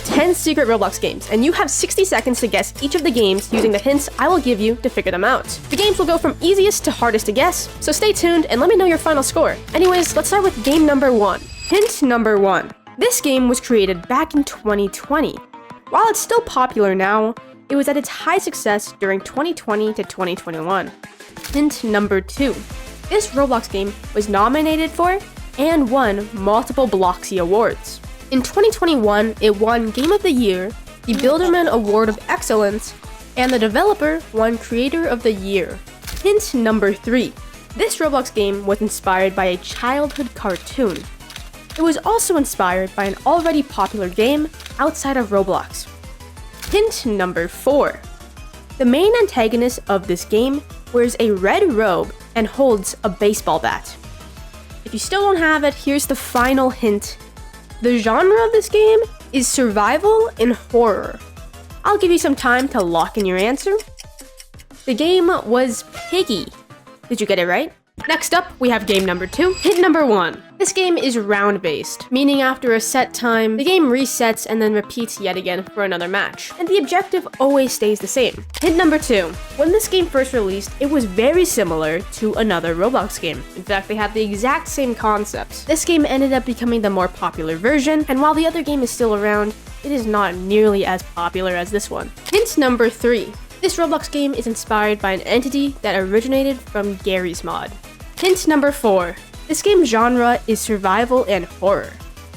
10 secret Roblox games, and you have 60 seconds to guess each of the games using the hints I will give you to figure them out. The games will go from easiest to hardest to guess, so stay tuned and let me know your final score. Anyways, let's start with game number 1. Hint number 1. This game was created back in 2020. While it's still popular now, it was at its high success during 2020 to 2021. Hint number 2. This Roblox game was nominated for and won multiple Bloxy awards. In 2021, it won Game of the Year, the Builderman Award of Excellence, and the developer won Creator of the Year. Hint number 3. This Roblox game was inspired by a childhood cartoon. It was also inspired by an already popular game outside of Roblox. Hint number 4. The main antagonist of this game wears a red robe and holds a baseball bat. If you still don't have it, here's the final hint. The genre of this game is survival and horror. I'll give you some time to lock in your answer. The game was Piggy. Did you get it right? Next up, we have game number 2, hint number 1. This game is round-based, meaning after a set time, the game resets and then repeats yet again for another match, and the objective always stays the same. Hint number 2. When this game first released, it was very similar to another Roblox game. In fact, they had the exact same concepts. This game ended up becoming the more popular version, and while the other game is still around, it is not nearly as popular as this one. Hint number 3. This Roblox game is inspired by an entity that originated from Gary's mod. Hint number 4. This game's genre is survival and horror.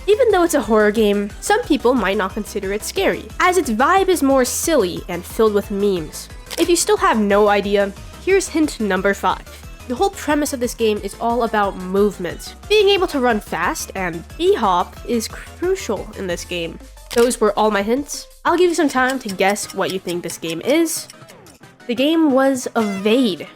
Even though it's a horror game, some people might not consider it scary, as its vibe is more silly and filled with memes. If you still have no idea, here's hint number 5. The whole premise of this game is all about movement. Being able to run fast and b-hop is crucial in this game. Those were all my hints. I'll give you some time to guess what you think this game is. The game was Evade.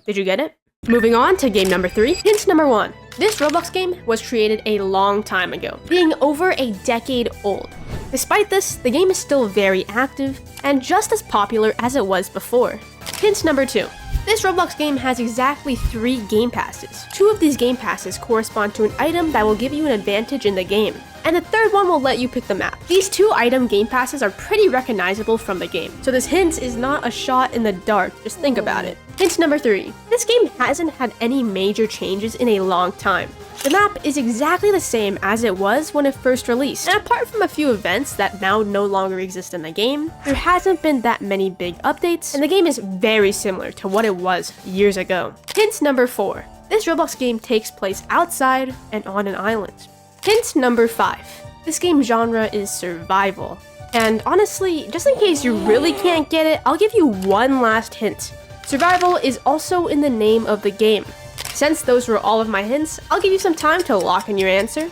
Did you get it? Moving on to game number 3, hint number 1. This Roblox game was created a long time ago, being over a decade old. Despite this, the game is still very active and just as popular as it was before. Hint number 2. This Roblox game has exactly 3 game passes. 2 of these game passes correspond to an item that will give you an advantage in the game, and the third one will let you pick the map. These 2 item game passes are pretty recognizable from the game, so this hint is not a shot in the dark, just think about it. Hint number 3. This game hasn't had any major changes in a long time. The map is exactly the same as it was when it first released, and apart from a few events that now no longer exist in the game, there hasn't been that many big updates, and the game is very similar to what it was years ago. Hint number 4. This Roblox game takes place outside and on an island. Hint number 5. This game's genre is survival. And honestly, just in case you really can't get it, I'll give you one last hint. Survival is also in the name of the game. Since those were all of my hints, I'll give you some time to lock in your answer.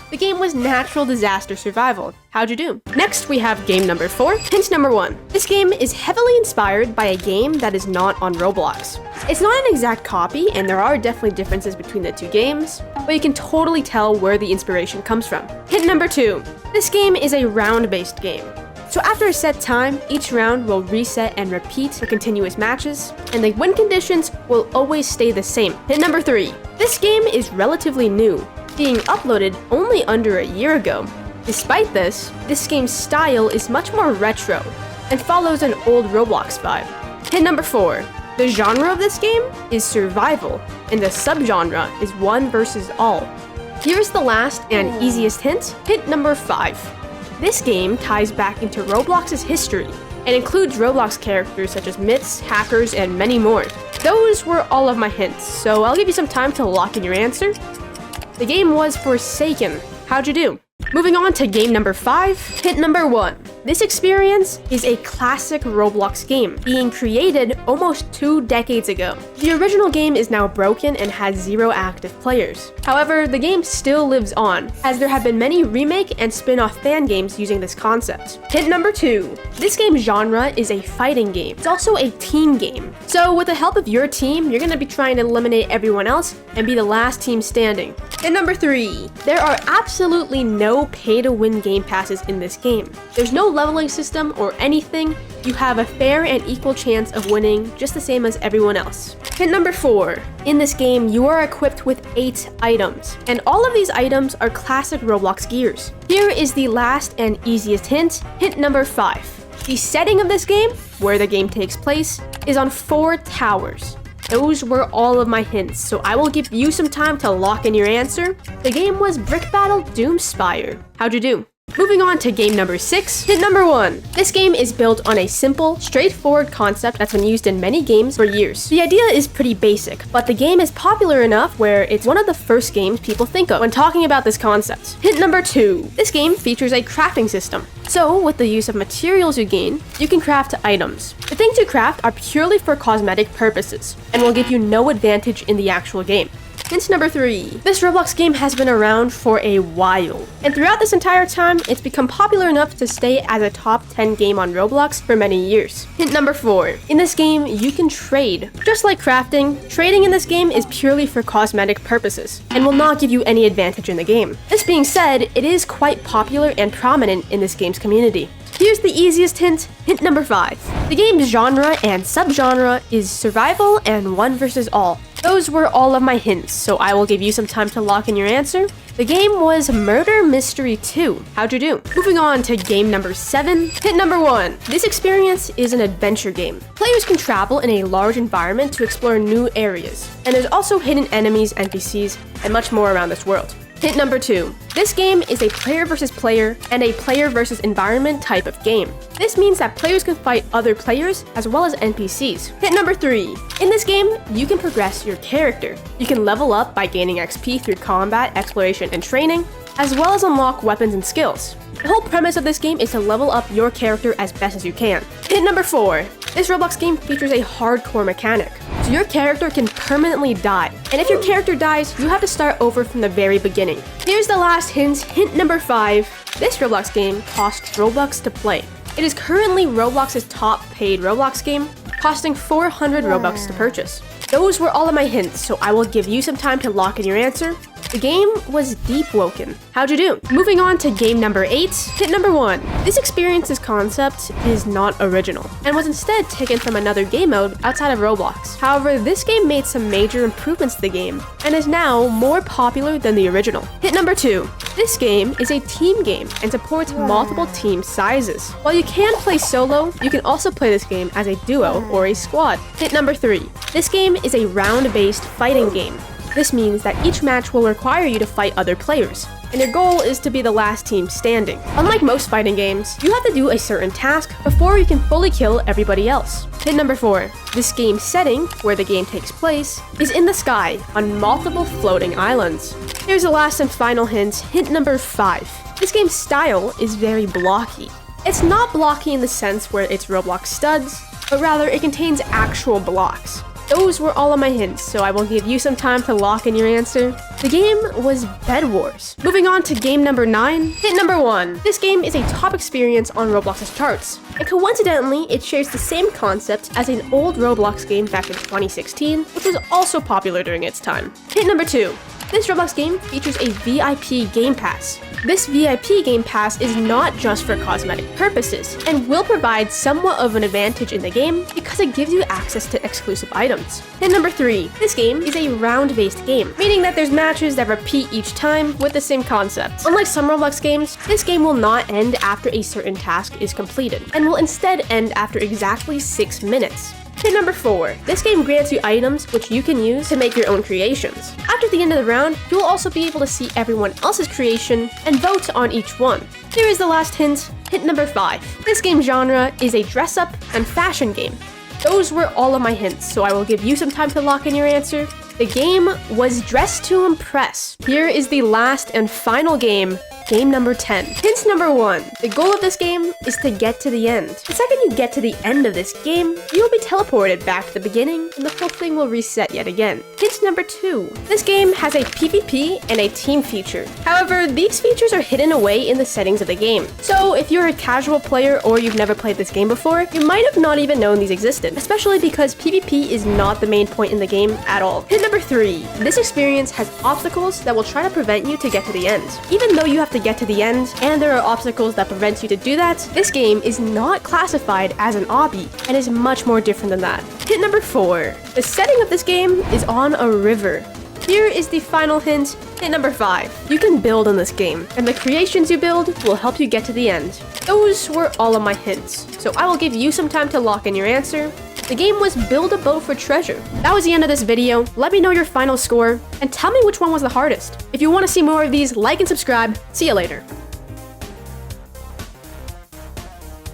The game was Natural Disaster Survival. How'd you do? Next, we have game number 4, hint number 1. This game is heavily inspired by a game that is not on Roblox. It's not an exact copy, and there are definitely differences between the 2 games, but you can totally tell where the inspiration comes from. Hint number 2. This game is a round-based game. So after a set time, each round will reset and repeat for continuous matches, and the win conditions will always stay the same. Hint number 3. This game is relatively new, being uploaded only under a year ago. Despite this game's style is much more retro and follows an old Roblox vibe. Hint number 4. The genre of this game is survival, and the subgenre is one versus all. Here's the last and easiest hint, hint number 5. This game ties back into Roblox's history and includes Roblox characters such as myths, hackers, and many more. Those were all of my hints, so I'll give you some time to lock in your answer. The game was Forsaken. How'd you do? Moving on to game number 5, hint number 1. This experience is a classic Roblox game, being created almost 2 decades ago. The original game is now broken and has 0 active players. However, the game still lives on, as there have been many remake and spin-off fan games using this concept. Hint number 2. This game's genre is a fighting game. It's also a team game. So with the help of your team, you're going to be trying to eliminate everyone else and be the last team standing. Hint number 3. There are absolutely no no pay-to-win game passes in this game. There's no leveling system or anything. You have a fair and equal chance of winning just the same as everyone else. Hint number 4. In this game, you are equipped with 8 items, and all of these items are classic Roblox gears. Here is the last and easiest hint. Hint number 5. The setting of this game, where the game takes place, is on 4 towers. Those were all of my hints, so I will give you some time to lock in your answer. The game was Brick Battle Doomspire. How'd you do? Moving on to game number 6, hint number 1. This game is built on a simple, straightforward concept that's been used in many games for years. The idea is pretty basic, but the game is popular enough where it's one of the first games people think of when talking about this concept. Hint number 2. This game features a crafting system. So, with the use of materials you gain, you can craft items. The things you craft are purely for cosmetic purposes, and will give you no advantage in the actual game. Hint number 3. This Roblox game has been around for a while, and throughout this entire time, it's become popular enough to stay as a top 10 game on Roblox for many years. Hint number 4. In this game, you can trade. Just like crafting, trading in this game is purely for cosmetic purposes, and will not give you any advantage in the game. This being said, it is quite popular and prominent in this game's community. Here's the easiest hint, hint number 5. The game's genre and subgenre is survival and one versus all. Those were all of my hints, so I will give you some time to lock in your answer. The game was Murder Mystery 2. How'd you do? Moving on to game number 7, hint number 1. This experience is an adventure game. Players can travel in a large environment to explore new areas, and there's also hidden enemies, NPCs, and much more around this world. Hint number 2. This game is a player versus player and a player versus environment type of game. This means that players can fight other players as well as NPCs. Hint number 3. In this game, you can progress your character. You can level up by gaining XP through combat, exploration, and training, as well as unlock weapons and skills. The whole premise of this game is to level up your character as best as you can. Hint number 4. This Roblox game features a hardcore mechanic. So your character can permanently die, and if your character dies, you have to start over from the very beginning. Here's the last hint, hint number 5. This Roblox game costs Robux to play. It is currently Roblox's top paid Roblox game, costing 400 Robux to purchase. Those were all of my hints, so I will give you some time to lock in your answer. The game was Deep Woken. How'd you do? Moving on to game number 8, hint number 1. This experience's concept is not original, and was instead taken from another game mode outside of Roblox. However, this game made some major improvements to the game, and is now more popular than the original. Hint number 2. This game is a team game, and supports multiple team sizes. While you can play solo, you can also play this game as a duo or a squad. Hint number 3. This game is a round-based fighting game. This means that each match will require you to fight other players, and your goal is to be the last team standing. Unlike most fighting games, you have to do a certain task before you can fully kill everybody else. Hint number 4. This game's setting, where the game takes place, is in the sky on multiple floating islands. Here's the last and final hint, hint number 5. This game's style is very blocky. It's not blocky in the sense where it's Roblox studs, but rather it contains actual blocks. Those were all of my hints, so I will give you some time to lock in your answer. The game was Bed Wars. Moving on to game number 9, hint number 1. This game is a top experience on Roblox's charts, and coincidentally, it shares the same concept as an old Roblox game back in 2016, which was also popular during its time. Hint number 2. This Roblox game features a VIP Game Pass. This VIP Game Pass is not just for cosmetic purposes, and will provide somewhat of an advantage in the game because it gives you access to exclusive items. Hint number 3. This game is a round-based game, meaning that there's matches that repeat each time with the same concept. Unlike some Roblox games, this game will not end after a certain task is completed, and will instead end after exactly 6 minutes. Hint number 4. This game grants you items which you can use to make your own creations. After the end of the round, you will also be able to see everyone else's creation and vote on each one. Here is the last hint, hint number 5. This game genre is a dress-up and fashion game. Those were all of my hints, so I will give you some time to lock in your answer. The game was Dress to Impress. Here is the last and final game, game number 10. Hint number 1. The goal of this game is to get to the end. The second you get to the end of this game, you will be teleported back to the beginning, and the whole thing will reset yet again. Hint number 2. This game has a PvP and a team feature. However, these features are hidden away in the settings of the game. So if you're a casual player or you've never played this game before, you might have not even known these existed, especially because PvP is not the main point in the game at all. Hint number 3. This experience has obstacles that will try to prevent you to get to the end. Even though you have to to get to the end, and there are obstacles that prevent you to do that, this game is not classified as an obby and is much more different than that. Hint number 4. The setting of this game is on a river. Here is the final hint, hint number 5. You can build in this game, and the creations you build will help you get to the end. Those were all of my hints, so I will give you some time to lock in your answer. The game was Build a Boat for Treasure. That was the end of this video. Let me know your final score, and tell me which one was the hardest. If you want to see more of these, like and subscribe. See you later.